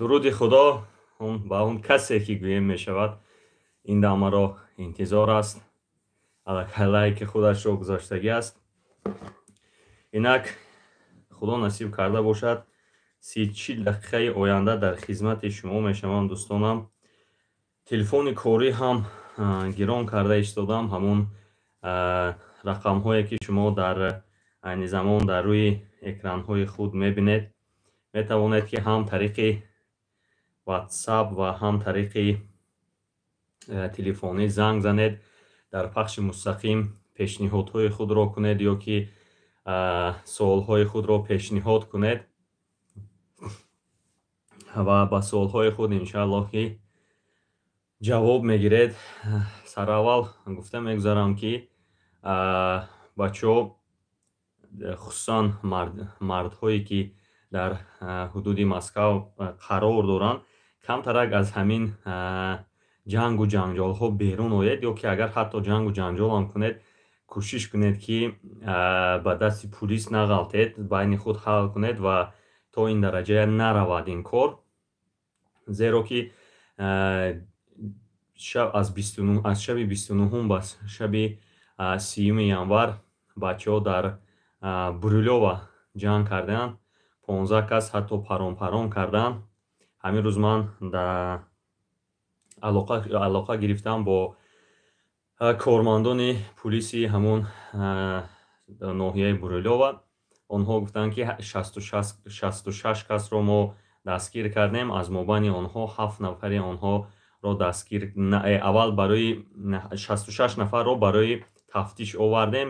дуруди худо ба он касе ки гӯем мешавад, ин дамаро интизор аст, аллакаллае ки худашро гузоштагӣ аст. инак худо насиб карда бошад 30-40 дақиқаи оянда дар хизмати шумо мешавам дӯстонам. телефони корӣ ҳам гирон карда истодам. ҳамон рақамҳое ки шумо дар айни замон дар рӯи экранҳои худ мебинед, метавонед ки ҳам тариқи ватсап ва ҳам тариқи телефонӣ занг занед, дар пахши мустақим пешниҳодҳои худро кунед ё ки суолҳои худро пешниҳод кунед ва ба суолҳои худ иншааллоҳ ки ҷавоб мегиред. сараввал гуфта мегузарам ки бачаҳо, хусусан мардҳое ки дар ҳудуди Москав қарор доранд, камтарак аз ҳамин ҷангу ҷанҷолҳо берун оед, ё ки агар ҳатто ҷангу ҷанҷолам кунед, кӯшиш кунед ки ба дасти пулис нағалтед, байни худ ҳал кунед ва то ин дараҷа наравад ин кор. зеро ки аз шаби 29 ба шаби 30 январ бачаҳо дар Бурилёва ҷанг карданд. 15 кас ҳатто парон карданд. ҳамин рӯз ман алоқа гирифтам бо кормандони пулиси ҳамон ноҳияи Бурилёва. онҳо гуфтанд ки 66 касро мо дастгир кардем. аз мобайни онҳо 7 нафари онҳоро дастгир, аввал барои 66 нафарро барои тафтиш овардем.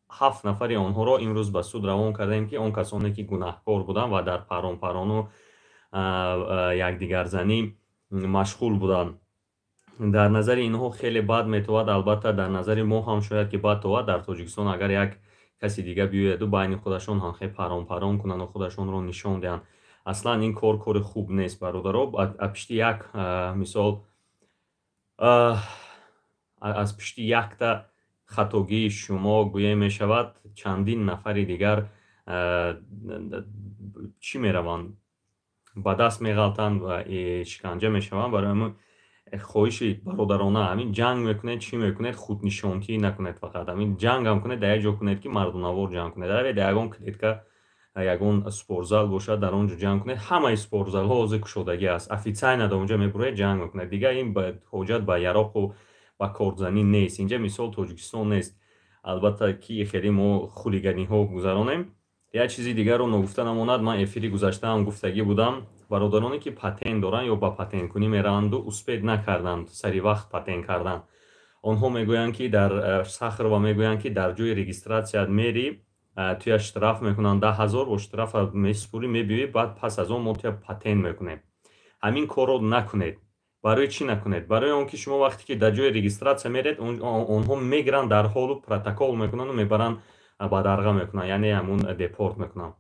7 нафари онҳоро имрӯз ба суд равон кардем ки он касоне ки гунаҳкор буданд ва дар парону якдигарзанӣ машғул буданд. дар назари инҳо хеле бад метавад, албатта дар назари мо ҳам шояд ки бад тавад. дар Тоҷикистон агар як каси дига биёяду байни худашон ҳам хе парон кунанд ва худашонро нишон диҳанд, аслан ин кори хуб нест бародаро. пишти як мисол, аз пишти якта хатогии шумо гӯем мешавад, чандин нафари дигар чӣ мераванд, ба даст меғалтанд ва шиканҷа мешаванд. барои ҳамин хоҳиши бародарона, ҳамин ҷанг мекунед, чӣ мекунед, худнишонтӣ накунед. фақат ҳамин ҷангам кунед, дар як ҷо кунед ки мардунавор ҷанг кунед. дар ягон клетка, ягон спортзал бошад, дар он ҷо ҷанг кунед. ҳамаи спортзалҳо ҳозир кушодагӣ аст. офитсайна дар онҷа мебуред, ҷанг мекунед. дигар ин ҳоҷат ба яроқу ба кортзанӣ нест. инҷа мисол Тоҷикистон нест. албатта ки хеле мо хулиганиҳо гузаронем. як чизи дигарро ногуфта намонад. ман эфири гузаштаам гуфтагӣ будам, бародароне ки патент доранд ё ба патенткунӣ мераванду успед накарданд, сари вақт патент карданд, онҳо мегӯянд ки дар сахр ва мегӯянд ки дар ҷои регистратсияат мери, туя штраф мекунанд 10,000, бо штрафа месупурӣ, мебиёӣ, баъд пас аз он мо туя патент мекунем. ҳамин корро накунед. барои чӣ накунед? барои он ки шумо вақте ки дар ҷои регистратсия меред, онҳо мегиранд, дар ҳолу протокол мекунанд, мебаранд ба дарға мекунанд, яъне ҳамун депорт мекунанд.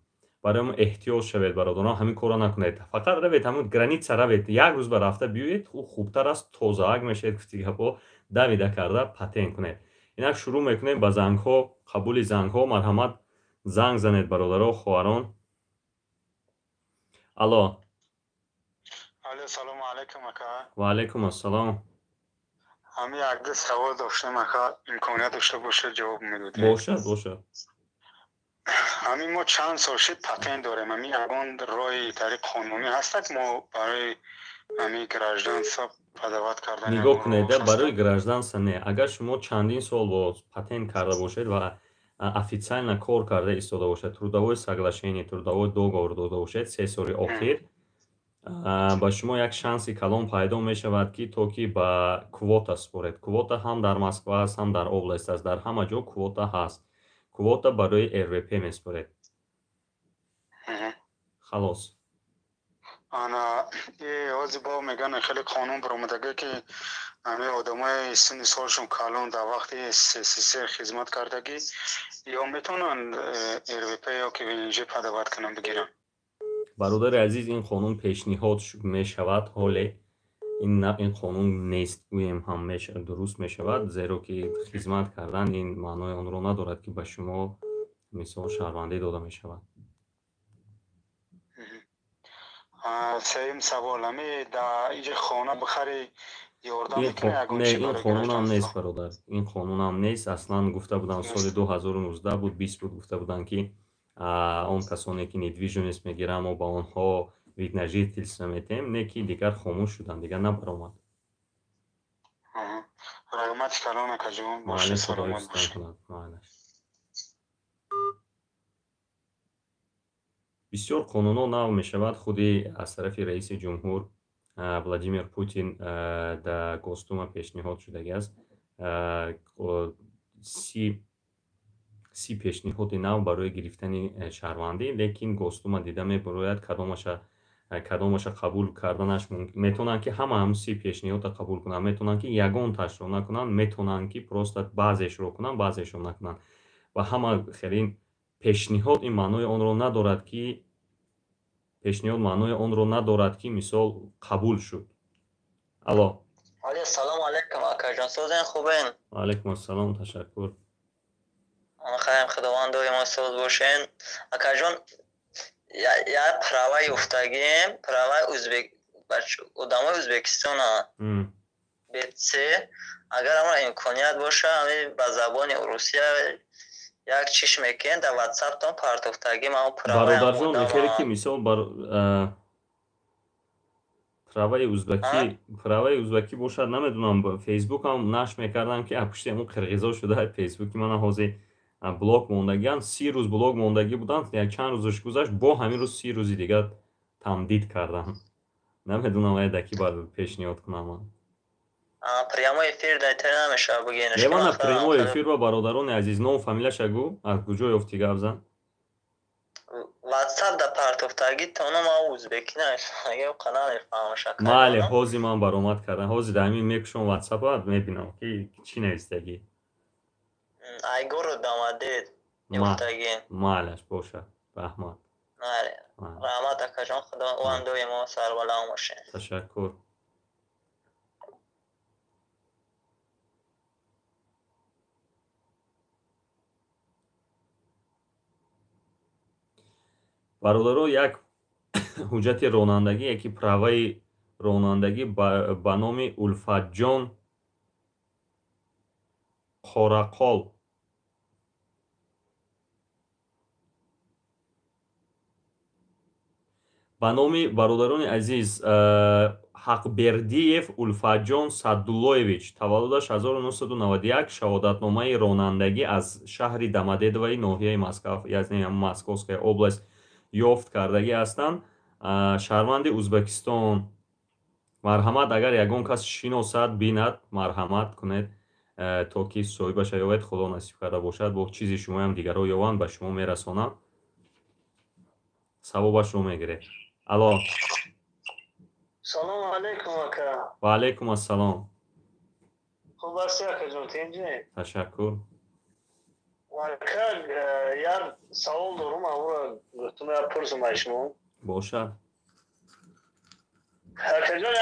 барои ҳамн эҳтиёт шавед бародарон, ҳамин корро накунед. фақат равед, ҳамун граница равед, як рӯз ба рафта биёед, хубтар аст, тозаак мешавед, гуфти гапҳо давида карда патент кунед. инак шурӯъ мекунед ба зангҳо, қабули зангҳо. марҳамат, занг занед бародаро, хоҳарон. алло. салому алайкум ака. ва алайкум ассалом. ҳамин як-ду савол доштам ака, имконият дошта бошед ҷавоб медодед? бошад. ҳамин мо чанд сол шид патент дорем. ҳамин ягон роҳи тариқ қонунӣ ҳастак мо барои ҳамин гражданство падават кардан? нигоҳ кунед, барои гражданство не. агар шумо чандин сол бо патент карда бошед ва офитсиально кор карда истода бошед, трудовое соглашение, трудовой договор дода бошед, 3 соли охир, ба шумо як шанси калон пайдо мешавад ки то ки ба квота супоред. квота ҳам дар Москва аст, ҳам дар област аст, дар ҳама ҷо квота ҳаст. квота барои РВП месупоред. халос. ана ҳозир бо меган хеле қонун баромадагӣ ки ҳамин одамои синни солшон калон дар вақти СССР хизмат кардагӣ ё метавонанд РВП ё ки ВНЖ падават кунанд бигиранд? бародари азиз, ин қонун пешниҳод мешавад. ҳоле ин қонун нест гӯем ҳам дуруст мешавад, зеро ки хизмат кардан ин маънои онро надорад ки ба шумо мисол шаҳрвандӣ дода мешавад. سیم سوال همی در اینجا خانه بخری یاردم میکنه اگه چی این برای قانون هم نیست گرفتن برادر، این قانون هم نیست اصلا. گفته بودن سال 2019 بود 20 بود، گفته بودن که اون کسانی که ندویژنیست میگیرن و با آنها ویدنجیتیلس میتیم نیکی دیگر خاموش شدن، دیگر نبرآمد. رحمت کلام که جون باشه، معلش خدای سلامت بستان باشه. کنند. معلش بسیار قانونها نو میشود. خودی از طرف رئیس جمهور ولادیمیر پوتین در گوستوم پیشنهاد شده است 30 پیشنهاد نو برای گرفتن شهروندی، لیکن گوستوم دیده میباید کدامش قبول کردنش میتونن که هم 30 پیشنهاد قبول کنن، میتونن که یگان تاش رو نکنن، میتونن که پروست بعضیش رو کنن بعضیش رو نکنن و همه خیلی پیشنهاد این معنای آن رو ندارد که مثال قبول شد. الو سلام علیکم آقا جان، سوزن خوبین؟ علیکم السلام، تشکر. خیلی خداوند ما سوز باشین. آقا جان یا پروای افتادیم، پروای ادامه ازبکستان بیتسه، اگر اما امکانیت باشه همین با زبان روسیه یک چیش میکن در واتساپ تان پارتوفتگی ما پروای برادر جان میخیری که مثال پروای ازبکی باشد، نمیدونم فیسبوک هم نشر میکردم که پشت اون قرقیزا شده فیسبوکی من حاضر بلاک موندگی 30 روز بلاک موندگی بودن، یک چند روزش گذشت با همین روز 30 روزی دیگه تمدید کردم. نمیدونم آیا دکی باید پیشنهاد کنم. پریامو افیر دایتر نمیشه بگینش لیوان پریامو افیر و برادران عزیز نو فامیلا شگو از کجا یافتی گفزن واتساپ در پارتوفتگی تانو ما ازبکی نمیشه یه قناه نفهمشه مالی حوزی من برآمد کردن حوزی در همین میکشون واتساپ ها میبینم که چی نویستگی ایگور رو دامدید یفتگی مالش باشه رحمت. رحمت اکا جان، خدا واندوی ما سر بلا باشه. تشکر. برادرو یک حجت رانندگی یکی پروای رانندگی با نام الفت قورақол ба номи бародарони азиз ҳақбердиев улфатҷон саддуллоевич, таваллудаш 1991, шаҳодатномаи ронандагӣ аз шаҳри домодедовои ноҳияи Московская област ёфт кардагӣ ҳастанд. шаҳрванди Ӯзбекистон, марҳамат, агар ягон кас шиносад бинад марҳамат кунед то ки соҳибаша ёвед, худо насиб карда бошад бо чизи шумоям дигарро ёванд ба шумо мерасонам, савобашро мегиред. алло салом алейкум ака. ва алейкум ассалом. хуб ҳасти акаҷон, тинҷӣ? ташаккур. ака як савол дорум, амро гуфтум як пурсум аз шумо. бошад. акаҷон,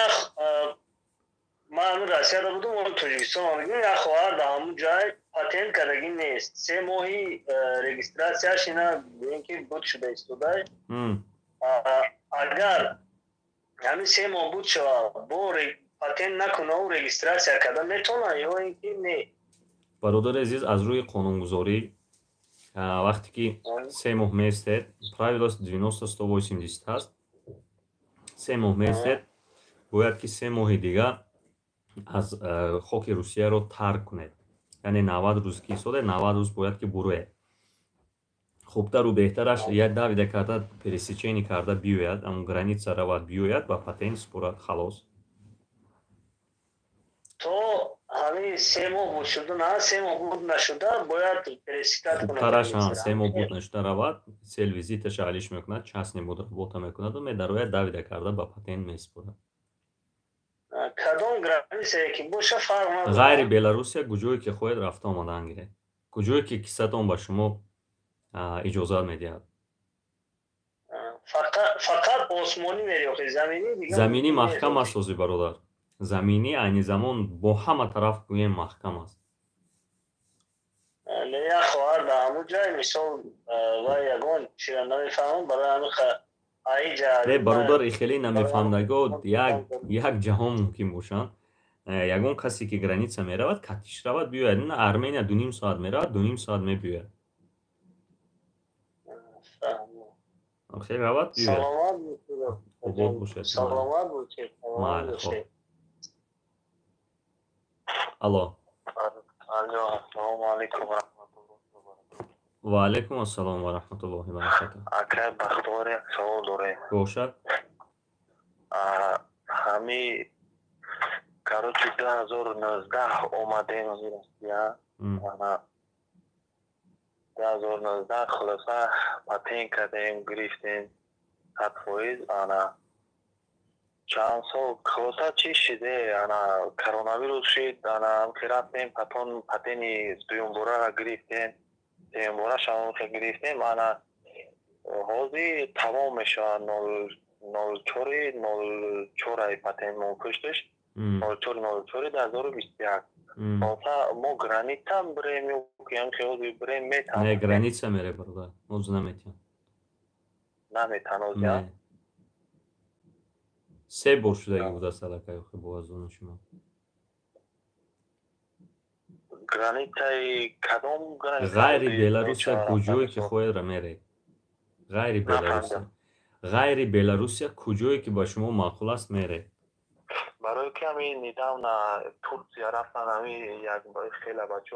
ман Россияда будум, Тоҷикистон омадим, як хоҳар дар ҳамун ҷай патент кардагӣ нест. 3 моҳи регистратсияш ина бин ки буд шуда истода. агар ҳамин 3 моҳ буд шава бо патент накунаву регистратсия карда метавона ё ин ки не? бародари азиз, аз рӯи қонунгузорӣ вақте ки 3 моҳ меистед, правило 90-180 ҳаст. 3 моҳ меистед, бояд ки 3 моҳи дигар аз хоки Русияро тарк кунед. яъне 90 рӯз ки истоде, 90 рӯз бояд ки буроед. хубтару беҳтараш як давида карда пересечени карда биёяд, амн граница равад биёяд ва патент супурад, халос. то ҳамин 3 моҳ буд шуда, на 3 моҳ буд нашуда бояд пересекат кунад. хубтараш 3 моҳ буд нашуда равад, сел визиташа алиш мекунад, часни буд работа мекунад ва медарояд давида карда ба патент месупурад. кадом границае ки боша фарқ надорад? ғайри Беларусия куҷое ки хоҳед рафта омадан гиред, куҷое ки кисатон ба шумо иҷозат медиҳад. фақат осмонӣ мериёхи заминӣ дигар? заминӣ маҳкам аст ози бародар. заминӣ айни замон бо ҳама тараф гӯем маҳкам аст. як хоҳар дар ҳамун ҷай мисол ва ягон чира намефаҳмам, барои ҳамин не бародари хеле намефаҳмдаго як ҷаҳон мумкин бошанд. Ягон касе ки граница меравад, катиш равад биёяд. На Армения 2.5 соат меравад, 2.5 соат мебиёяд. Хеле равад биёяд. Обод бошед. Саломат бошед. Майли, хоб. Алло. Алло, ассалому алайкум ва раҳматуллоҳи ва баракатуҳ. Ва алайкум ассалом ва раҳматуллоҳи ва баракатуҳ. Ака бахтиёр як савол дорем. Бошад. Ҳами короче 2019 омадем Россия. 2019 хулоса патент кардем, гирифтем 100%. چند سال خلاصه چی شده انا کرونا شد انا رفتیم پتنی دوم باره را گرفتیم سوم باره شما گرفتیم انا حاضی تمام میشه 04 پتن ما کشتش 04 2021 خلاصه ما گرانیت هم بریم که حاضی بریم میتونم نه گرانیت هم میره برده موز نمیتونم نمیتونم سه بار شدگی بوده سلکه با از اون شما گرانیتای کدام غیر بلاروسیا کجایی که خواهد را میره غیر بلاروسیا کجایی که با شما معقول است میره برای که همین نیدام ترکیه رفتن همین یک بای خیلی بچه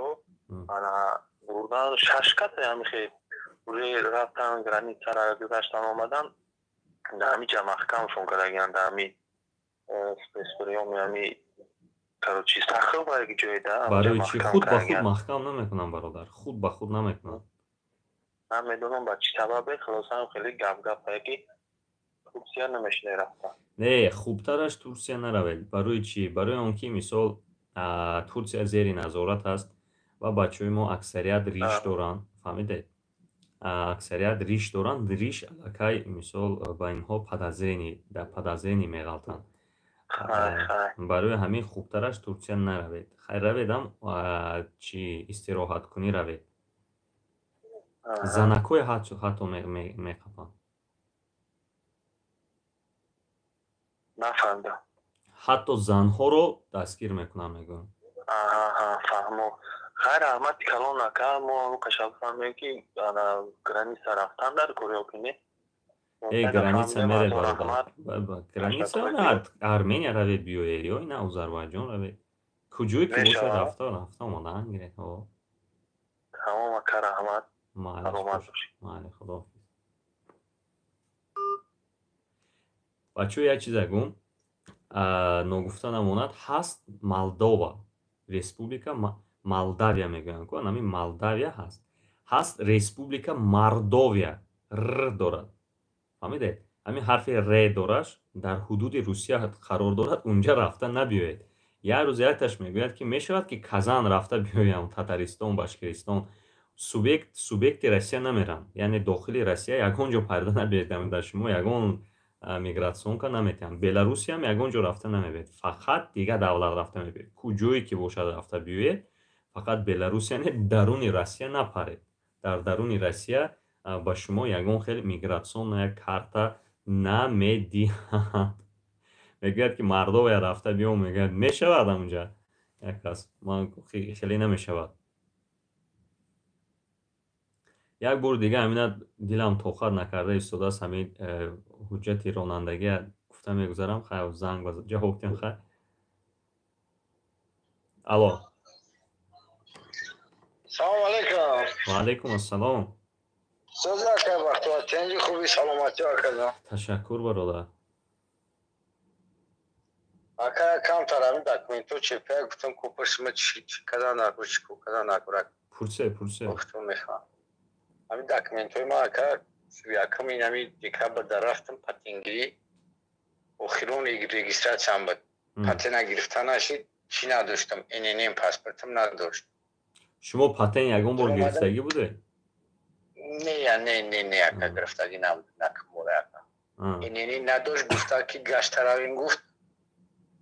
انا بردن 6 کت همین خیلی رفتن گرانیت را گذاشتن آمدن همین جا محکمشون کردگیان همین سپیسپوریوم همین کاروچی سخل برای جای ده برای چی خود با خود محکم نمیکنم برادر خود با خود نمیکنم نمیدونم با چی سببه خلاصا خیلی گپ که ترکیه نمیشه رفتن نه خوبترش ترکیه نروید برای چی برای اونکه مثال ترکیه زیر نظارت است و بچه‌های ما اکثریت ریش دارن فهمیدید اکثریت ریش دارن ریش الکای مثال با اینها پدازرینی میغلطن برای همین خوبترش ترکیه نروید خیر رویدم چی استراحت کنی روید زنکوی حتی میخفن نفهمدم حتی زنها رو دستگیر میکنم میگم فهمو خیر احمد کلان نکرد ما کشف فهمیم که گرانیسا رفتن در کوریا کنی گرانیسا میره برادر گرانیسا نه ارمنیا روید بیوید یا نه آذربایجان روید کجایی که باشه رفته آمده هنگیره تمام اکر احمد مالی خدا بچه یک چیز اگم نگفته نموند هست مالدووا республика Молдавия мегӯям ко нами Молдавия ҳаст республика Мордовия р дорад фаҳмидед ҳамин ҳарфи р дораш дар ҳудуди Русия қарор дорад унҷа рафта набиёед як рӯз якташ мегӯяд ки мешавад ки Казан рафта биёям Татаристон Башкиристон субъекти Россия намерам яъне дохили Россия ягон ҷо пайда набиёед дар шумо ягон мигратсионка наметиҳам Беларусия ҳам ягон ҷо рафта намебиёед фақат дигар давлат рафта мебиёед куҷое ки бошад рафта биёед фақат Беларусия не даруни Россия напаред дар даруни Россия ба шумо ягон хел мигратсионная карта намедиҳанд мегӯяд ки Мордовия рафта биём мегӯяд мешавад ҳамунҷа як кас ман хеле намешавад як бор дига ҳамина дилам тоқат накарда истодааст ҳамин ҳуҷҷати ронандагия гуфта мегузарам хай занг ба ҷавоб дем хай алло салом алейкум ва алейкум ассалом соза ка вақто тенҷи хуби саломатӣ акада ташаккур бародар ака кам тарами документу чепя гуфтам купашма чи када накушку када накурак пурсе гуфтам мехоҳам ҳамин документҳои ман ака якуми ҳамин декабр дар рафтам патентгирӣ охирони регистратсияам буд патента гирифта нашид чӣ надоштам ннм паспортам надошт шумо патент ягон бор гирифтагӣ буде не ака гирифтагӣ набуд накмура ака нн надошт гуфта ки гаштаравин гуфт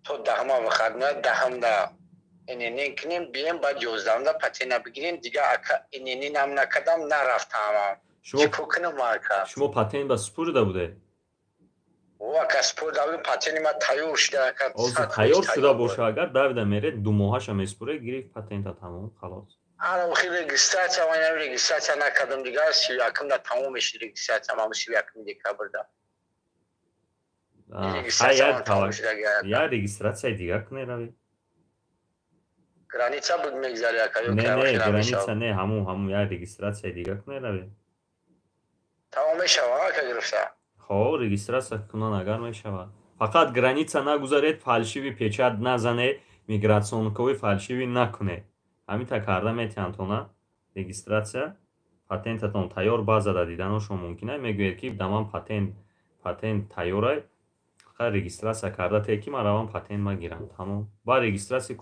то даҳма вахадна даҳамда нн кинем бием баъд 11 патента бигирем дига ака нн нам накардам нарафтам чӣ кунам ака шумо патент ба супурда буде паспорт ави патентни ма тайёр шуда тайёр шуда боша агар давида мере 2 моҳаша меспуре гирифт патента тамом халос ана охир регистрация ва ин регистрация накардам дигар 31 тамом мешуд регистрация ман 31 декабрда я регистрация дигар куне рави граница буд мегзари акаё не граница не ҳамун я регистрация дигар куне рави тамом мешава ка гирифта хо регистрация кунан агар мешавад фақат граница нагузаред фалшиви печат назанед мигратсионкови фалшиви накунед ҳамита карда метиҳанд регистратсия патентатон тайёр баъзада диданашон мумкина мегӯед ки да ман патент тайёрай фақат регистратсия карда те ки ман равам патент магирам тамом ба регистрация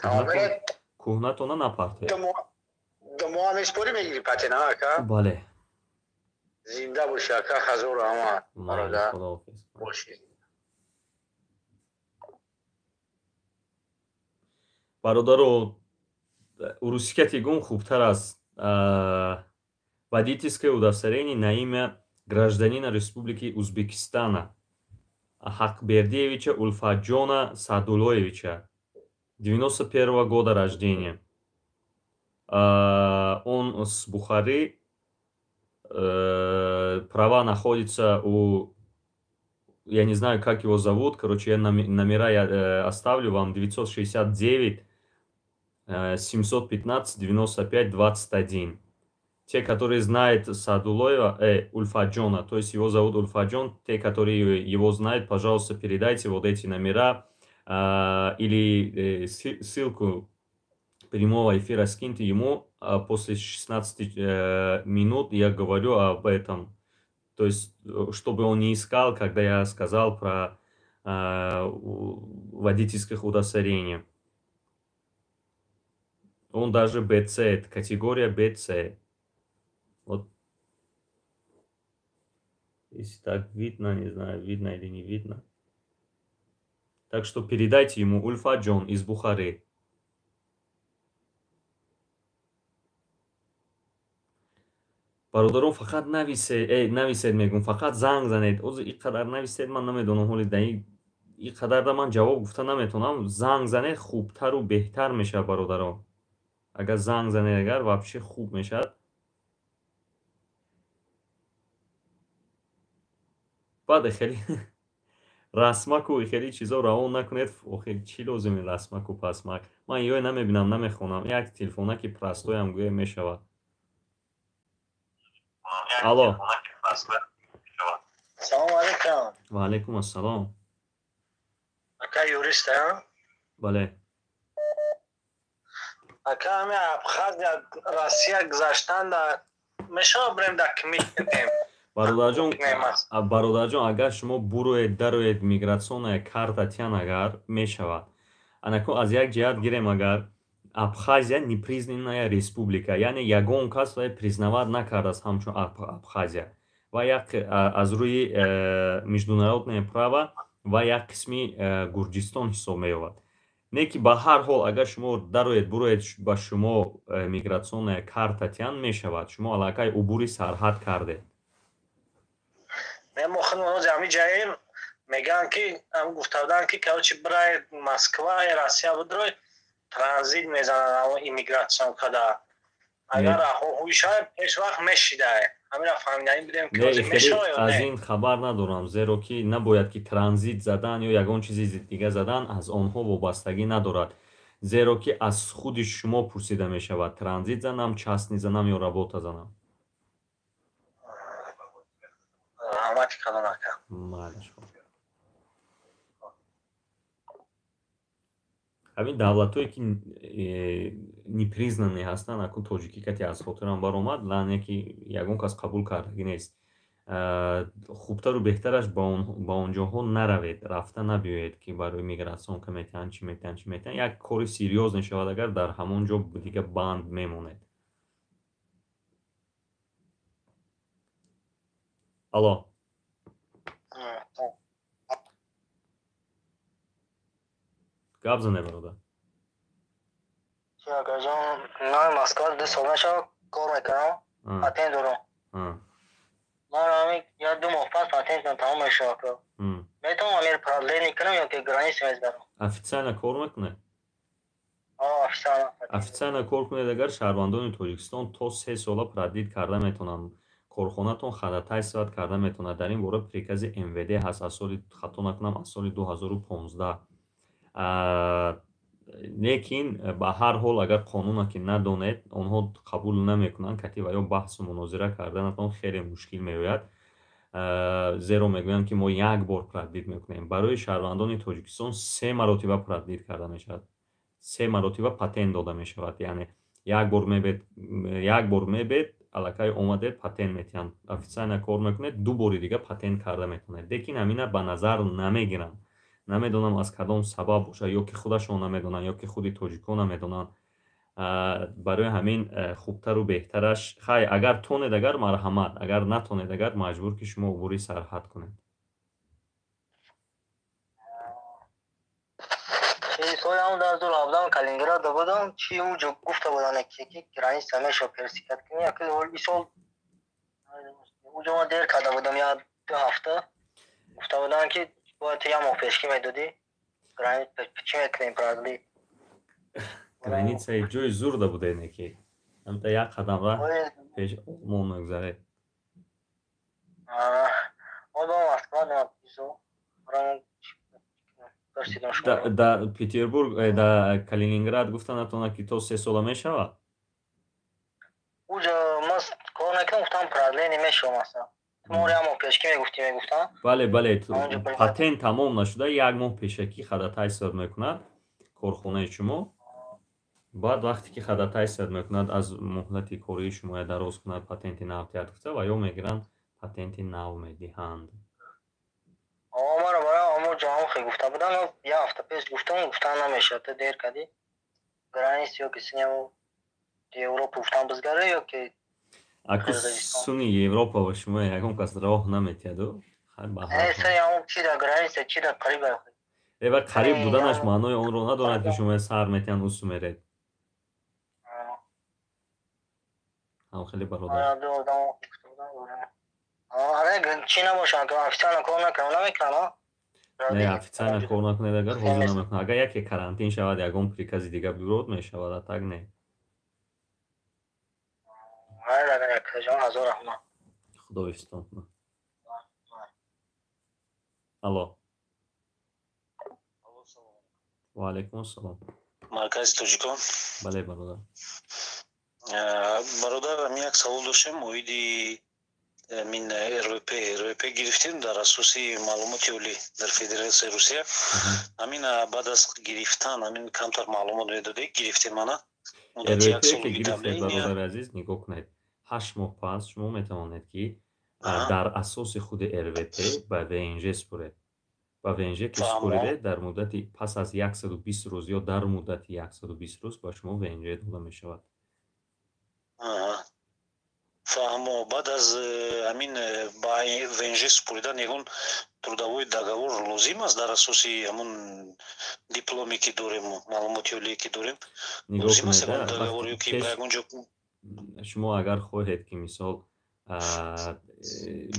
кӯҳнатона напартед ду моҳа меспори мегири патент ака бале зинда боши ака ҳазор ҳама бародар боши бародаро урусикати гум хубтар аст водительское удостоверение на имя гражданина Республики Узбекистана Хакбердиевича Ульфатҷона Садулоевича 91 года рождения. Он с Бухары. Права находятся у... Я не знаю, как его зовут. Короче, я номера я оставлю вам. 969 715 95 21. Те, которые знают Садулоева, Ульфатҷона, то есть его зовут Ульфатҷон, те, которые его знают, пожалуйста, передайте вот эти номера или ссылку прямого эфира скиньте ему. После 16 минут я говорю об этом. То есть, чтобы он не искал, когда я сказал про водительских удостоверений. Он даже BC, категория BC. Вот. Если так видно, не знаю, видно или не видно. Так что передайте ему Ульфатҷон из Бухары. бародарон фақат нависед мегум, фақат занг занед. Оз ин қадар нависед, ман намедонам ҳоли даи ин қадарда ман ҷавоб гуфта наметонам. Занг занед хубтару беҳтар мешавад бародарон. Агар занг занед агар вообще хуб мешавад. баъд хеле расмаку хеле чизо равон накунед. охир чӣ лозими расмаку пасмак? Ман ёй намебинам, намехонам. Як телефонаки прастоям гӯя мешавад. Алло. Салом алейкум. Ва алейкум ассалом. Ака юрист, а? Бале. Ака ами Абхазия, Россия гузаштанда мешава брем да кмит бидем. бародарҷон, агар шумо буроед дароед мигратсионная карта тян агар мешавад. Анако аз як ҷиҳат гирем агар Абхазия непризнанная республика, яъне ягон кас признавад накардааст ҳамчун Абхазия ва як аз рӯи международное право ва як қисми Гурҷистон ҳисоб меёбад. Не ки ба ҳар ҳол агар шумо дароед буроед ба шумо мигратсионная карта тян мешавад, шумо аллакай убури сарҳад кардед. Мемохин ҳозир ҳами ҷаем меган ки ҳам гуфта буданд ки короче барои Москва Россия будрои транзит мезанад иммигратсион када. Агар аҳоҳои шаҳр пешвақт мешидай. Ҳамина фаҳмидаи будем ки ҳозир мешавад ё не? Аз ин хабар надорам, зеро ки набояд ки транзит задан ё ягон чизи дига задан аз онҳо вобастагӣ надорад. Зеро ки аз худи шумо пурсида мешавад. Транзит занам, частни занам ё работа занам. Раҳмати калон ака. ҳамин давлатое ки непризнанные ҳастанд, акун тоҷикӣ кати аз хотирам баромад, лаъне ки ягон кас қабул кардагӣ нест. Хубтару беҳтараш ба он ҷоҳо наравед, рафта набиёед ки барои мигратсион ка метиҳанд, чӣ метиҳанд, чӣ метиҳанд. Як кори серьёз мешавад агар дар ҳамон ҷо дига банд мемонед. Алло. гап зане бародар. Акаҷон, ман Москва 2 сол мешавад кор мекунам. Патент дорам. Ман ҳамин 1-2 моҳ пас патентам тамом мешавад. میتونم امیر پرادلینی کنم یا که گرانیس میزنم؟ официально кор мекунед? официально официально кор кунед агар шаҳрвандони тоҷикистон то 3 сола продид карда метавонанд. корхонатон хадатай сифат карда метавонад. дар ин бора прикази МВД ҳаст аз соли хато накунам аз соли 2015. лекин ба ҳар ҳол агар қонуна ки надонед онҳо қабул намекунанд кати ва ё баҳсу мунозира карданатон хеле мушкил меояд. зеро мегӯянд ки мо як бор продид мекунем. барои шаҳрвандони тоҷикистон 3 маротиба продид карда мешавад. 3 маротиба патент дода мешавад. яъне як бор мебед аллакай омадед патент метиҳанд. официально кор мекунед 2 бори дига патент карда метавонед. лекин ҳамина ба назар намегиранд. намедонам аз кадом сабаб бошад ё ки худашон намедонанд ё ки худи тоҷикон намедонанд. барои ҳамин хубтару беҳтараш хай агар тонед агар марҳамат, агар натонед агар маҷбур ки шумо убури сарҳад кунед. سال همون در 2017 کالینگراد بودم چی اونجا گفته بودن که گرانیس همیشه پرسیکت کنی یا که این سال اونجا ما دیر کرده بودم یا 2 هفته گفته بودن که باید یه ماه پیشکی میدادی گرانیس چی میکنیم پرادلی границаи ҷои зурда будене ки ҳамта як қадам ра пеш олмон мегузаред. дар петербург дар калининград гуфтанатона ки то 3 сола мешавад. اونجا ما کار نکردم گفتم پرادلی نمیشم اصلا ما رو هم پیشکی میگفتم бале патент тамом нашуда як моҳ пешакӣ хадатай сад мекунад корхонаи шумо. баъд вақте ки хадатай сад мекунад аз муҳлати кории шумо дароз кунад патенти нав тиёр гуфта ва ё мегиранд патенти нав медиҳанд. маро барои ҳамо ҷаҳон хеле гуфта будам як ҳафта пеш гуфтам намешад то дер кардӣ границ ё ки синемо европа гуфтам бизгаре ё ки аку суни европа ва шумо ягон кас роҳ наметиҳаду чи дар граница чи дар қариб эва қариб буданаш маънои онро надорад ки шумо сар метиҳанд усу меред. خیلی برادر چی نباشم که официально کار نکنم نمیکنم نه официально کار نکنید اگر حاضر نمیکنم اگر یکی карантин шавад ягон прикази дига бирод мешавад а так не. худоистон. алло ва алайкум ассалом. маркази тоҷикон. бале бародар. бародар як савол доштем оиди мин РВП гирифтем дар асоси маълумоти олӣ дар Федератсияи Русия. ҳамин баъд аз гирифтан ҳамин камтар маълумот медодед гирифтем ана муддати як сол гирифтед бародар азиз нигоҳ кунед 8 моҳ пас шумо метавонед ки дар асоси худи РВП ба ВНЖ спуред. ба ВНЖ ки спуред дар муддати пас аз 120 рӯз ё дар муддати 120 рӯз ба шумо ВНЖ дода мешавад. фаҳмо баъд аз ҳамин ба ВНЖ супуридан ягон трудовой договор лозим аст дар асоси ҳамон дипломе ки дорем маълумоти олие ки дорем лозим аст ягон договор ё ки ба ягон ҷо шумо агар хоҳед ки мисол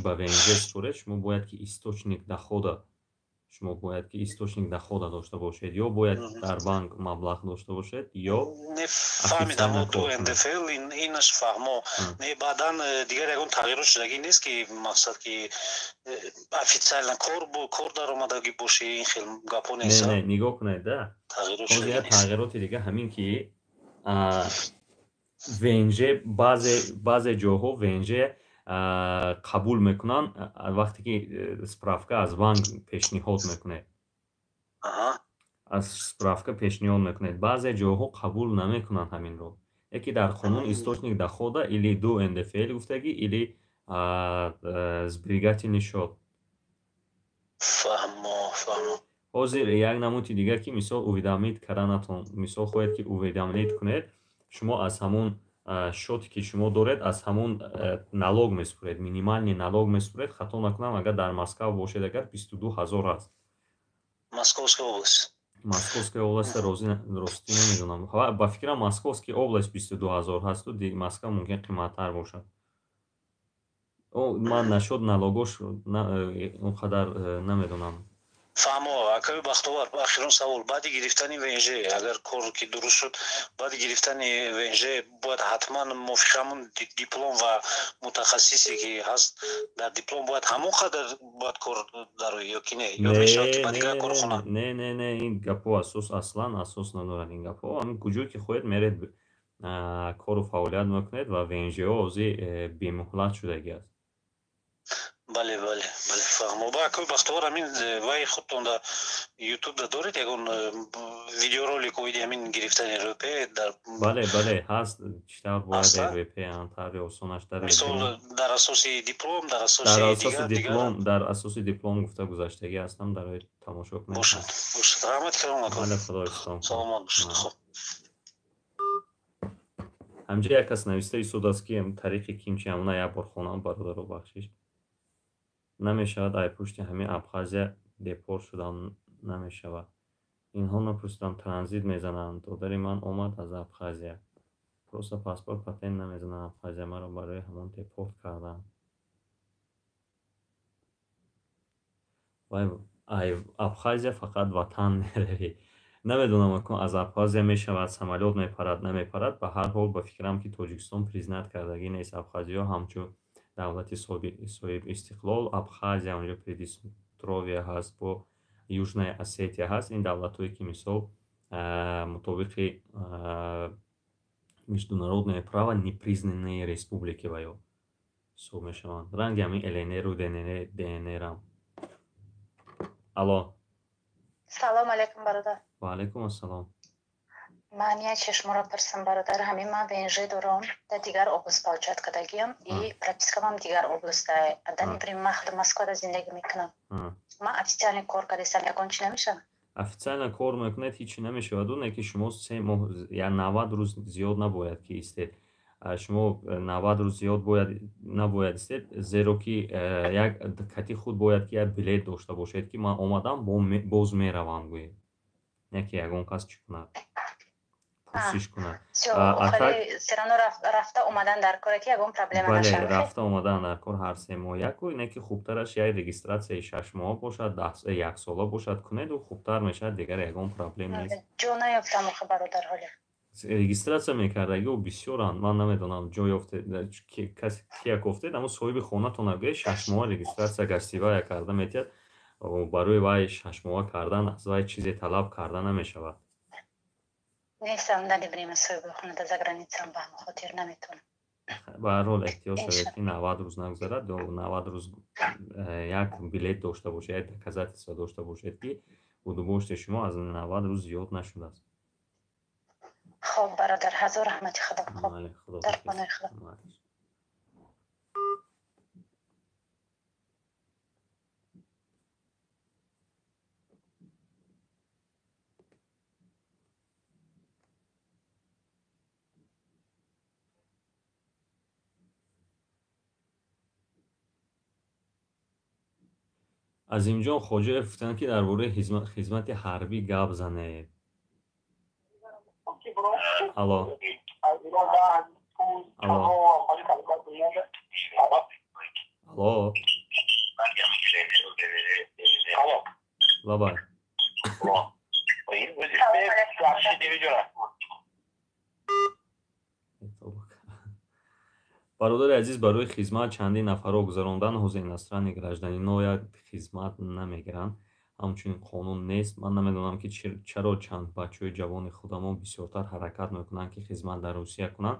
ба ВНЖ супуред шумо бояд ки источник дохода шумо бояд ки источник дохода дошта бошед ё бояд дар банк маблағ дошта бошед ё фаҳмидам то НДФЛ инаш фаҳмо не баъдан дигар ягон тағйирот шудагӣ нест ки мақсад ки официально кор даромадагӣ боши ин хел гапо нест. не нигоҳ кунед да тағйироти дига ҳамин ки ВНЖ баъзе ҷоҳо ВНЖ қабул мекунанд вақте ки справка аз банк пешниҳод мекунед. аз справка пешниҳод мекунед баъзе ҷоҳо қабул намекунанд ҳаминро. яке дар қонун источник дохода или 2 НДФЛ гуфтагӣ или сберегательный счёт. фаҳмо ҳозир як намуди дигар ки мисол уведомит карданатон мисол хоҳед ки уведомит кунед шумо аз ҳамон шоте ки шумо доред аз ҳамон налог месупуред минимальни налог месупуред хато накунам агар дар Москва бошед агар 22000 аст. Московская област рости намедонам ба фикрам Московская област 22000 ҳасту Москва мумкин қиматтар бошад. ман нашуд налогош он қадар намедонам фаҳмо акаи бахтовар ахирон савол баъди гирифтани венж агар кор ки дуруст шуд баъди гирифтани венж бояд ҳатман мувофиқи ҳамон диплом ва мутахассисе ки ҳаст дар диплом бояд ҳамон қадар бояд кор дарои ё ки не ё мешавад ки ба дигар корхона не ин гапҳо аслан асос надорад ин гапҳо ҳамин куҷое ки хоҳед меред кору фаъолият мекунед ва венжиҳо ҳозир бемуҳлат шудагӣ аст. бале фаҳмо ба акои бахтовар ҳамин вай худтон дар ютуб доред ягон видеоролик оиди ҳамин гирифтани РВП дар бале ҳаст читар бояд РВП антари осонаш дар мисол дар асоси диплом дар асоси диплом гуфта гузаштагӣ ҳастам дар тамошо кунед. бошад раҳмати калом бале худои истом саломат бошед. хуб ҳамҷа як кас нависта истод аст ки тариқи кимчи ҳамона як бор хонам бародаро бахшиш намешавад ай пушти ҳамин Абхазия депорт шудан намешавад. инҳо напурсидам транзит мезананд додари ман омад аз Абхазия просто паспорт патент намезананд Абхазия маро барои ҳамон депорт карданд. ай Абхазия фақат ватан меравӣ намедонам акун аз Абхазия мешавад самолёт мепарад намепарад ба ҳар ҳол ба фикрам ки Тоҷикистон признат кардагӣ нест. Абхазиё ҳамчун давлати соҳиб истиқлол Абхазия онҷо Приднестровия ҳаст бо Южная Осетия ҳаст. ин давлатҳое ки мисол мутобиқи международное право непризнанные республики ва ё ҳисоб мешаванд. ранги ҳамин ЛНРу ДНРам. алло салом алейкум бародар. ва алейкум ассалом. ман як чешморо пирсам бародар ҳамин ман венже дорам дар дигар област паҳочат кардагиам и пропискавам дигар областда адани при махд Москвада зиндагӣ мекунам. ман официально кор кардесам ягон чи намешавад? официально кор мекунед ҳичи намешавад. оне ки шумо 3 моҳ я 90 рӯз зиёд набояд ки истед. шумо 90 рӯз зиёд набояд истед зеро ки як кати худ бояд ки як билет дошта бошед ки ман омадам боз меравам гӯед не ки ягон кас чӣ кунад пурсиш кунад. рафта омадан дар коре ки ягон проблема нашавад. бале рафта омадан дар кор ҳар 3 моҳ якӯ не ки хубтараш як регистратсияи 6 моҳа бошад 1 сола бошад кунеду хубтар мешавад дигар ягон проблем нест. ҷо наёфтам охи бародар ҳоле регистратсия мекардагиҳо бисёранд. ман намедонам ҷо ёфтед каси кия гуфтед аммо соҳиби хонатон агар 6 моҳа регистратсия гостивая карда метиҳад барои вай 6 моҳа кардан аз вай чизе талаб карда намешавад. нестам дали время соҳиби хона за границам ба ҳамон хотир наметавонам. ба ҳар ҳол эҳтиёт шавед ки 90 рӯз нагузарад ё 90 рӯз як билет дошта бошед як доказательство дошта бошед ки будубошти шумо аз 90 рӯз зиёд нашудааст. хоб бародар ҳазор раҳмати худо. хоб дар паноҳи худо. азимҷон хоҷаев гуфтанд ки дар бораи хизмати ҳарбӣ гап занед. алло лабай бародари азиз барои хизмат чандин нафарро гузарондан ҳозир иностранни гражданино хизмат намегиранд. ҳамчунин қонун нест. ман намедонам ки чаро чанд бачаҳои ҷавони худамон бисёртар ҳаракат мекунанд ки хизмат дар Русия кунанд.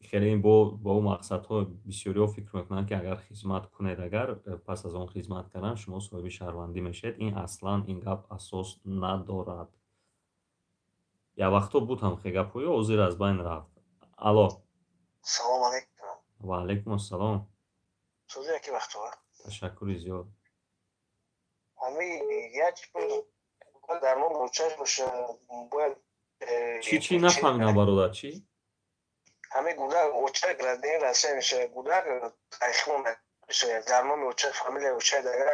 хеле бо мақсадҳо бисёриҳо фикр мекунанд ки агар хизмат кунед агар пас аз он хизмат кардан шумо соҳиби шаҳрвандӣ мешавед. ин аслан ин гап асос надорад. як вақто буд ҳамхе гапҳои ҳозир аз байн рафт. алло салом алейкум. ва алейкум ассалом. сӯзи яки вақтова ташаккури зиёд. ҳамин як дармон бучаш боша бояд чӣ нафаҳмидам бародар чӣ? ҳамин гудак очак гражданин Россия мешавад. гудак айхмон мешавад. дармон очак фамилия очак дагар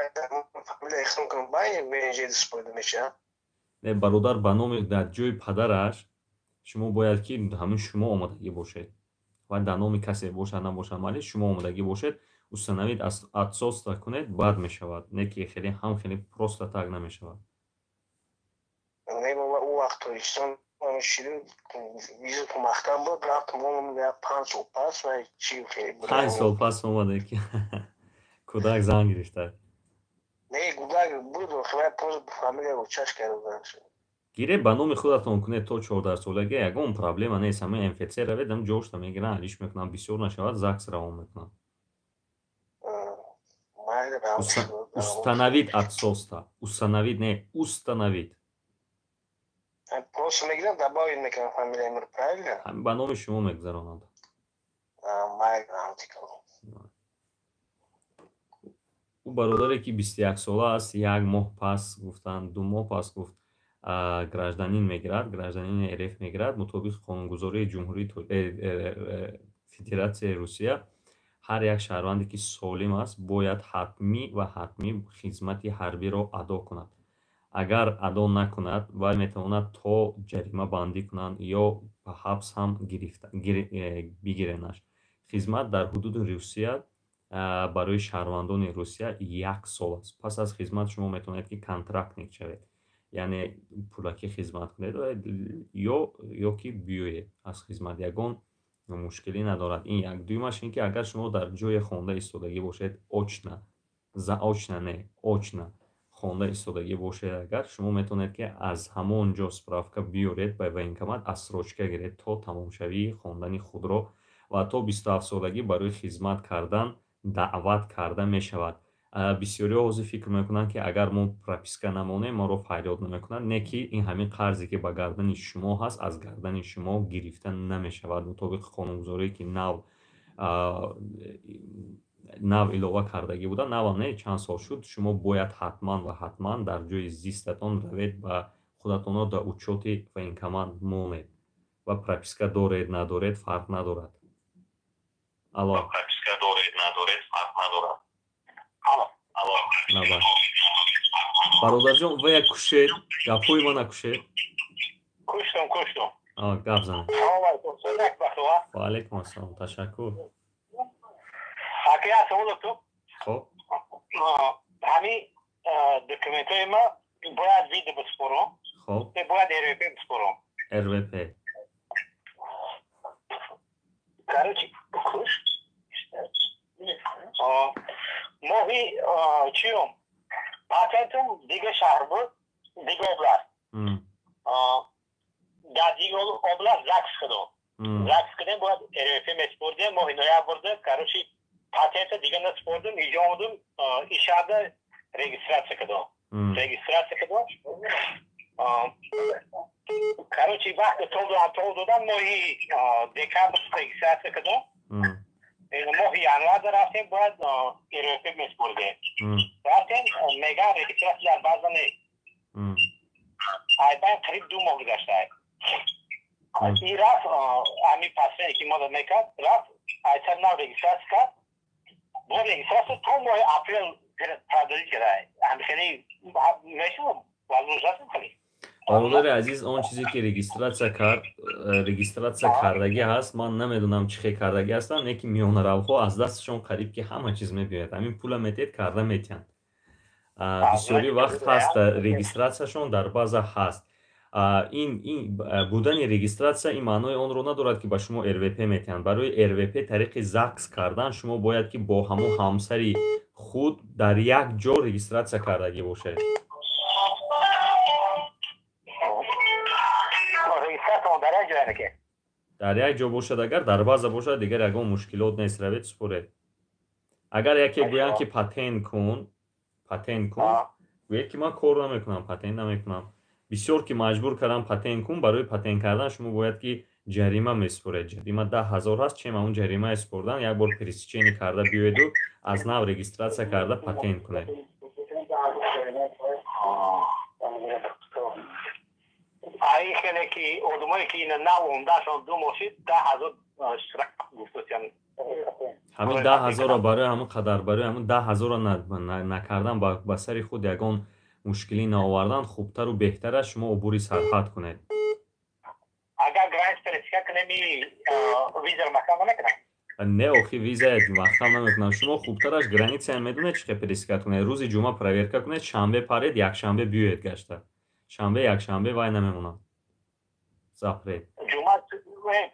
фамилия айхмон кун байн венже диспойда мешавад. не бародар ба номи дар ҷои падараш шумо бояд ки ҳамин шумо омадагӣ бошед ва дар номи касе бошад набошад майли шумо омадагӣ бошед. установид отцовство кунед, бад мешавад. Не ки хеле ҳам хеле просто так намешавад. او وقت ایشان شیرین ویزا تو مختم بود رفتم اونم 5 سال پس و چی خیلی بود 5 سال پس اومده که کودک زن گرفته. نه کودک بود و خیلی پس فامیلیا رو چش کرده شد. گیره به نام خودتون کنه تا 14 سالگی یگان پرابلم نیست. همه انفکسیون رو بدم جوش تا میگیرن علیش میکنم بسیار نشود زاکس روان میکنم. установить отцовство. Установить не установить. Просто میگیرم добавить میکنم فامیلیا رو правильно؟ همین به نام شما میگذرانند. او برادری که 21 ساله است 1 ماه پس گفتن 2 ماه پس گفت گражданин میگیرد گражданин РФ میگیرد مطابق قانونگذاری جمهوری فدراسیای روسیه هر یک شهروندی که سالم است باید حتمی خدمت حربی را ادا کند. اگر ادا نکند و میتواند تا جریمه بندی کنند یا به حبس هم بگیرنش. خدمت در حدود روسیه برای شهروندان روسیه 1 سال است. پس از خدمت شما میتونید که کنترکت میشوید. یعنی پولکی خدمت کنید یا که بیایید از خدمت. یگان مشکلی ندارد. این یک دویمش این که اگر شما در جای خانده ایستادگی باشید очно خانده ایستادگی باشید اگر شما میتونید که از همونجا سپراوکا بیارید به военкомат отсрочка گیرید تا تمام شوی خواندن خود را و تا 27 سالگی برای خدمت کردن دعوت کرده می شود. بسیاری حاضر فکر میکنند که اگر ما پروپیسکا نمانیم ما رو فریاد نمیکنند. نه که این همین قرضی که به گردن شما هست از گردن شما گرفته نمی شود. مطابق قانونگذاری که نو الوه کردگی بوده نو نه چند سال شد شما باید حتما در جای زیستتان روید و خودتان را در учет военкомат مانید و پروپیسکا دارید ندارید فرق ندارد. الو برادر جان و یک کشید گپوی ما نکشید کشتم گپ زنید. و علیکم السلام تشکر. اگه سوال تو خب همین دکومنت های ما باید ویدیو بسپرم خب باید RVP بسپرم RVP короче کش ماهی چیوم پاتنتم دیگه شهر بود دیگه اوبلاست در دیگه اوبلاست زکس کدیم باید RVP مسپردیم ماهی نویابرده короче پاتنت دیگه نسپردم اینجا آمدم ایشاده رجیستراسیه کدام короче وقت تو دادم ماهی دکمبر رجیستراسیه کدام ماهی январ رفتیم باید RVP مسپردیم رفتیم میگن رجیستراسی در بازه نیست ایبان قریب 2 ماه گذشته این رفت همین پسفینی که ما داد میکرد رفت ایتر نو رجیستراسی کرد با رجیستراسی تو ماه اپریل پردازی کرده همخیلی میشون وزنوزات میکنی برادر عزیز آن چیزی که رجیستراسیا کردگی هست من نمیدونم چه کردگی هستن نه که میون روها از دستشون قریب که همه چیز میبیاید همین پول میتید کرده میتین بسیاری وقت هست رجیستراسیاشون در بازه هست. این بودن رجیستراسیا این معنای آن رو ندارد که با شما RVP میتین. برای RVP طریق زاکس کردن شما باید که با همون همسری خود در یک جا رجیستراسیا کردگی باشه. در یک جا باشد اگر در بازه باشد دیگر یگان مشکلات نیست روید سپورید. اگر یکی گویند که پاتنت کن گوید که من کار نمیکنم پاتنت نمیکنم بسیار که مجبور کردم پاتنت کن. برای پاتنت کردن شما باید که جریمه میسپرید. جریمه 10,000 هست چه اون جریمه اسپردن یک بار پریسچینی کرده بیاید و از نو رجیستراسیا کرده پاتنت کنید. ای خیلی که آدمایی که این نو اومدشون 2 ماشین 10,000 اشتراک گفتن همین 10,000 برای همون قدر برای همون 10,000 نکردن با سر خود یگان مشکلی نآوردن خوبتر و بهتر است شما عبور سرحد کنید. اگر گرانس پرسیکا کنمی ویزا محکمه نکنه не охи виза вақтам намекунам. Шумо хубтараш границаи медонед чӣ пересикат кунед. Рӯзи ҷумъа проверка кунед, шанбе паред, якшанбе биёед гашта. Шанбе якшанбе вай намемонад. Запрет. ҷумъа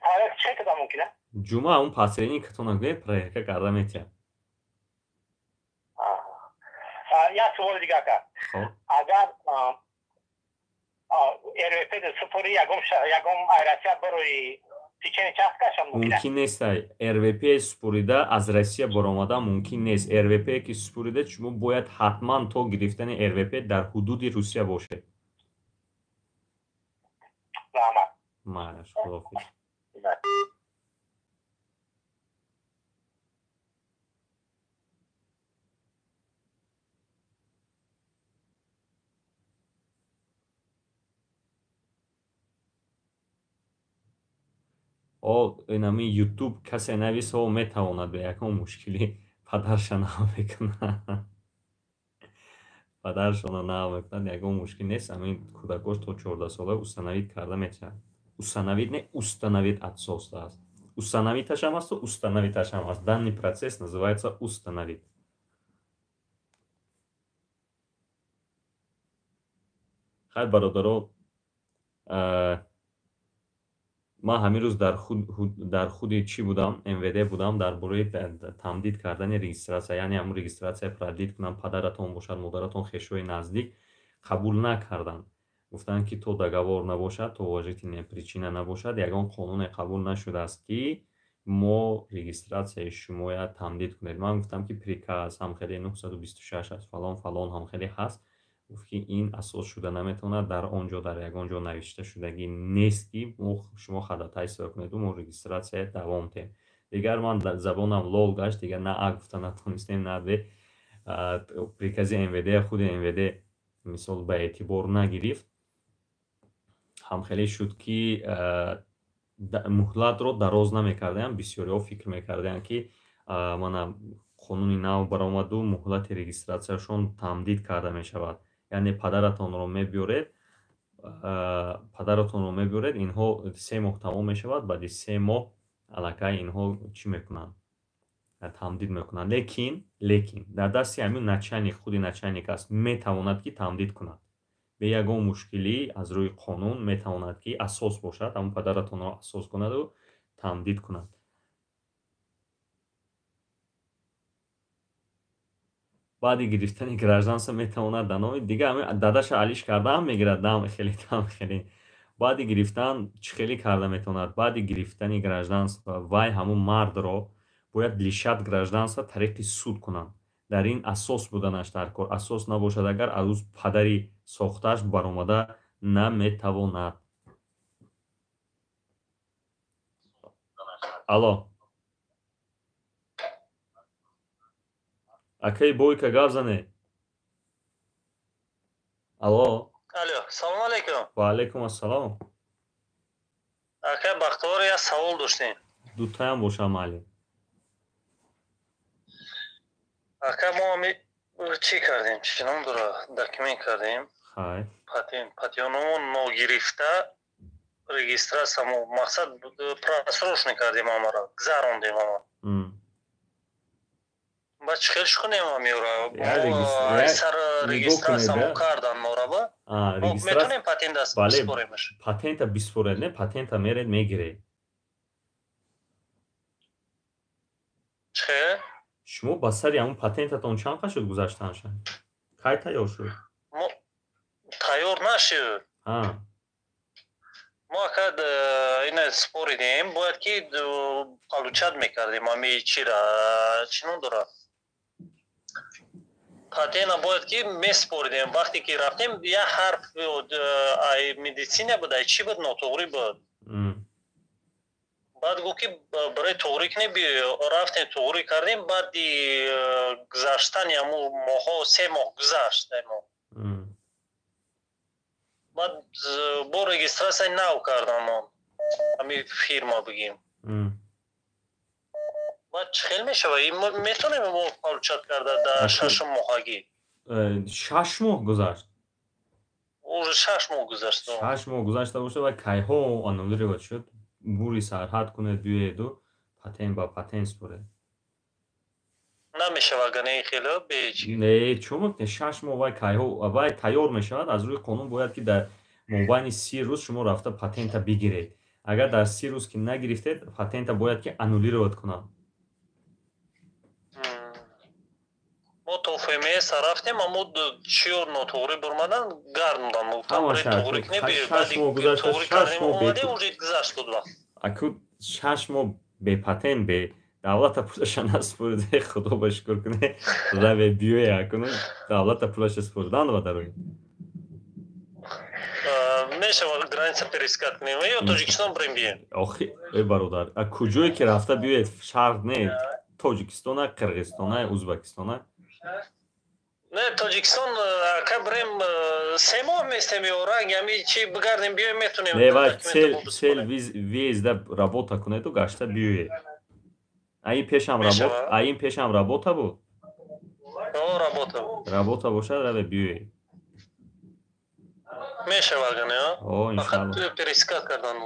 паред чӣ када мумкина? ҷумъа он пасрини катона гӯед проверка карда метиҳад. як саволи дига ака. Агар РВП супури ягон Россия барои течени час кашам мумкина? мумкин нест. РВП супурида аз Россия баромада мумкин нест. РВП ки супурида шумо бояд ҳатман то гирифтани РВП дар ҳудуди Русия бошед. Мааш, худофиз. инами YouTube касе нависо метавонад бе якон мушкили падарша навъ мекунад. Падаршона навъ мекунад, ягон мушкил нест. Амин кӯдакош то 14 сола установид карда метавонад. Установид не установид асос аст. Установиташ ҳам асту установиташ ҳам аст. Данный процесс называется установид. хай бародаро, ман ҳамин рӯз дар худи чӣ будам, МВД будам, дар бораи тамдид кардани регистратсия, яъне ҳамун регистратсия продлид кунам, падаратон бошад, модаратон хешои наздик қабул накарданд. Гуфтанд ки то договор набошад, то уважительная причина набошад, ягон қонуне қабул нашудааст ки мо регистратсияи шумоя тамдид кунед. Ман гуфтам ки приказ ҳамхели 926 аст, фалон фалон ҳамхели ҳаст. гуфт ки ин асос шуда наметавонад, дар он ҷо дар ягон ҷо навишта шудагӣ нест ки шумо ходатайство кунеду мо регистратсия давом диҳем. Дигар ман забонам лол гашт, дигар на а гуфта натонистем, на б. Прикази МВД, худи МВД мисол ба эътибор нагирифт. ҳамхеле шуд ки муҳлатро дароз намекардаям. Бисёриҳо фикр мекардаям ки мана қонуни нав баромаду муҳлати регистратсияшон тамдид карда мешавад. яъне падаратонро мебиёред, инҳо 3 моҳ тамом мешавад, баъди 3 моҳ аллакай инҳо чӣ мекунанд? Тамдид мекунанд. лекин дар дасти ҳамин начальник, худи начальник аст, метавонад ки тамдид кунад. бе ягон мушкилӣ аз рӯи қонун метавонад ки асос бошад, ҳамун падаратонро асос кунаду тамдид кунад. баъди гирифтани гражданство метавонад дар номи дига дадаша алиш карда ҳам мегирад, дам хеле. баъди гирифтан чӣ хеле карда метавонад? баъди гирифтани гражданство вай ҳамун мардро бояд лишад гражданство тариқи суд кунанд. дар ин асос буданаш дар кор. асос набошад, агар аз падари сохтааш баромада наметавонад. алло акаи бойка гап зане. алло салом алейкум. ва алейкум ассалом. ака бахтиёр, як савол доштем. дутаям бошам али. ака мо чӣ кардем? чӣ ном дора? документ кардем. хай патентномаро ногирифта регистратсия мақсад просрочный кардем, амаро гузарондем. ба чӣ хел шукунем амеёра? сар регистратсия кардан мораба? метонем патент даст бисποремаш? патента бисворед, не патента меред мегиред. чӣ? шумо ба сари ҳамун патентатон чанд қа шуд гузаштанша? кай тайёр шуд? тайёр нашуд. мо ака ина споридем, бояд ки получат мекардем ами чира чӣ ном дора? патента бояд ки меспоридем. вақте ки рафтем як ҳарф медисина буд, чӣ буд, нотуғри буд. баъд гуфт ки барои туғрӣ кунем, рафтем туғрӣ кардем. баъди гузаштани ҳамун моҳҳо 3 моҳ гузашт. баъд бо регистратсия нав кардам, ҳамин фирма бигем. баъд чӣ хел мешава? метонем мо получат карда дар 6 моҳагӣ? 6 моҳ гузашт. 6 моҳ гузашт. 6 моҳ гузашта бошад ва кайҳо аннулировать шуд. бури сарҳад кунед биёеду патент ба патент според. намешавад гане хело бечи не чумак не 6 моҳ вай кайҳо вай тайёр мешавад аз рӯи қонун бояд ки дар мобайни 30 рӯз шумо рафта патента бигиред. Агар дар 30 рӯз ки нагирифтед патента бояд ки аннулировать кунад. мо то ФМС рафтем аммо чиёр нотуғри бурмадан гарндан туғри кунӣ баъди туғри кардем омаде уже гузашт буд вақт аку 6 моҳ бе патент бе давлата пулаша наспуриде худо ба шукр куне раве биёе акуну давлата пулаша спуридан ва дарои мешавад граница перескат кунем ё тоҷикистон брем бием охи эй бародар а куҷое ки рафта биёед шарқ не тоҷикистона қирғизистона узбекистона не тоҷикистон ака брем 3 моҳ местем ё ранг ами чи бигардем биёем метунем не ва цел визда работа кунеду гашта биёед аин пешам работа буд работа бошад раве биёед мешавад гане иншаллоҳ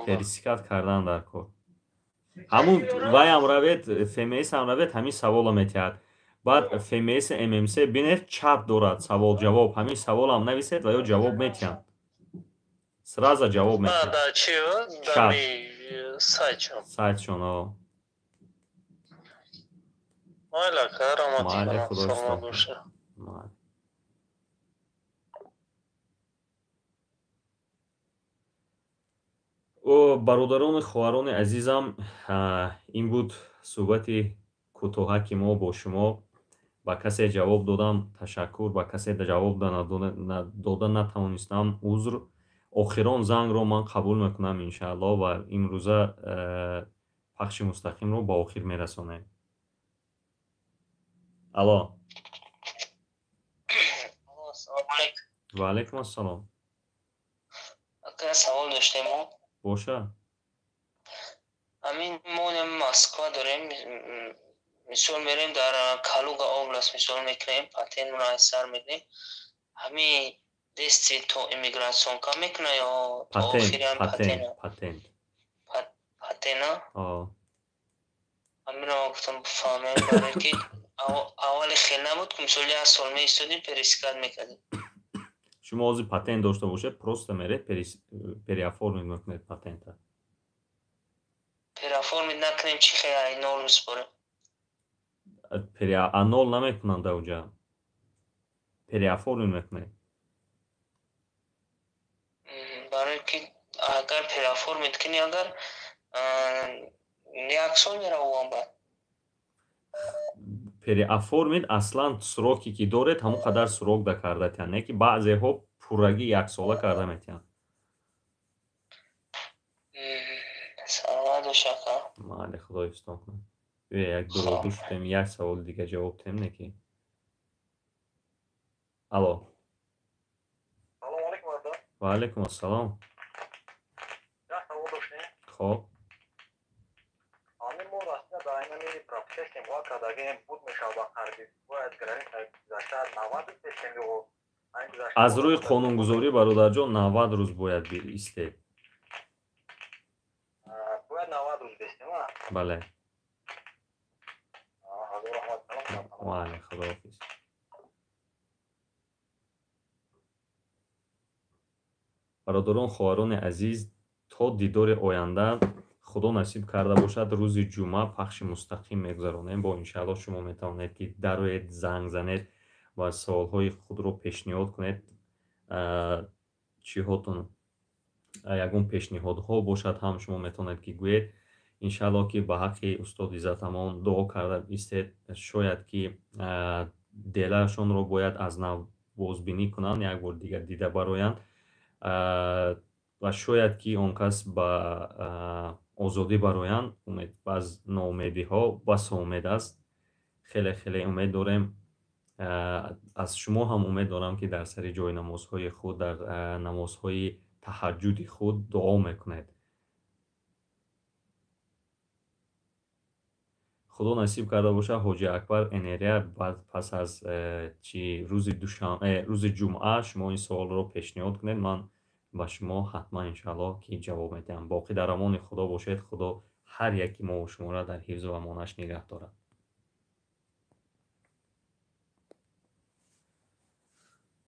перескат кардан дар кор ҳамун ваям равед фмс ам равед ҳамин савола метиҳад баъд фмс ммс бинед чат дорад савол ҷавоб ҳамин саволам нависед ва ё ҷавоб метиҳанд сразу ҷавоб метиҳанд сайтшон майли худоистон бародарони хоҳарони азизам ин буд суҳбати кӯтоҳа ки мо бо шумо ба касе ҷавоб додам ташаккур ба касе ҷавоб дода натавонистам узр охирон зангро ман қабул мекунам иншааллоҳ ва имрӯза пахши мустақимро ба охир мерасонем алло ва алайкум ассалом савол доштем боша амин мо москва дорем мисол мерем дар калуга област мисол мекунем патентро аз сар мекунем ҳамин дести то иммигратсионка мекуна ё то охири ҳам патена аминро гуфтам бифаҳмем барои ки аввали хел набуд ки мисол 1 сол меистодим перескат мекардем шумо ҳозир патент дошта бошед просто меред переоформид мекунед патента переоформид накунем чи хел анол бисборе анол намекунанд даоҷа переоформид мекунед барои ки агар переоформид кунӣ агар 1 сол меравам баъд переоформид аслан суроки ки доред ҳамон қадар сурок да карда тиҳанд не ки баъзеҳо пуррагӣ 1 сола карда метиҳанд саломат боша ака майли худо ҳифзтон кунад як дуроду шудем як саволи дига ҷавоб тем не ки алло ва алайкум ассалом хоб аз рӯи қонунгузорӣ бародарҷон 90 рӯз бояд истед бале вале худоҳофиз бародарон хоҳарони азиз то дидори оянда худо насиб карда бошад рӯзи ҷумъа пахши мустақим мегузаронем бо иншааллоҳ шумо метавонед ки дароед занг занед ва саволҳои худро пешниҳод кунед чиҳотон ягон пешниҳодҳо бошад ҳам шумо метавонед ки гӯед иншааллоҳ ки ба ҳаққи устоди затамон дуо карда истед шояд ки делаашонро бояд аз нав бозбинӣ кунанд як бор дигар дида бароянд ва шояд ки он кас ба озодӣ бароянд баъз ноумедиҳо бас умед аст хеле хеле умед дорем аз шумо ҳам умед дорам ки дар сари ҷои намозҳои худ дар намозҳои таҳаҷҷуди худ дуо мекунед худо насиб карда боша ҳоҷи акбар энерия пас аз рӯзи ҷумъа шумо ин саволро пешниҳод кунед ман ба шумо ҳатман иншааллоҳ ки ҷавоб медиҳам боқӣ дар амони худо бошед худо ҳар яки мо шуморо дар ҳифзу амонаш нигоҳ дорад.